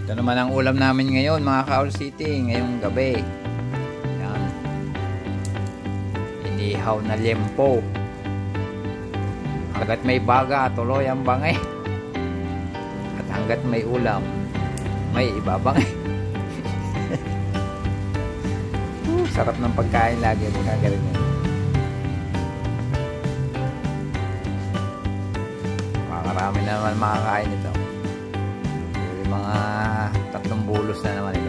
Ito naman ang ulam namin ngayon mga Kaol City, ngayong gabi. Yan. Inihaw na liempo. Hanggat may baga, tuloy ang bangay. At hanggat may ulam, may ibabangay. Sarap ng pagkain lagi mga ganyan. Makarami na naman makakain ito. Mga 3 bulos na naman ito.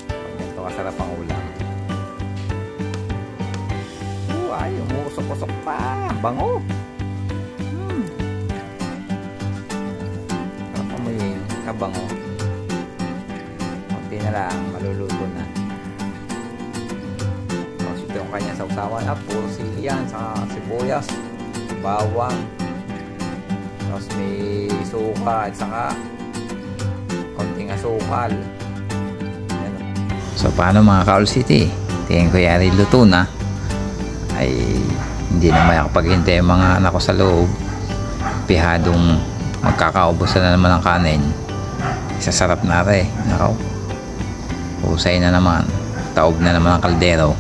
Pag ganito kasarap ang ulam. Ay, umusok-usok pa. Bango. Sarap amoy kabango. Kunti na lang, maluluto na. Tapos ito yung kanya sausawan. Puro sili yan, saka sibuyas, bawang. Tapos may suka at saka konting asukal. So paano mga Kaol City? Tingin ko yari luto na. Ay hindi na makakapaghintay ang mga anak ko sa loob. Pihadong magkakaubusan na naman ng kanin. Isasarap na rin. Nakaw. Husay na naman. Taob na naman ang kaldero.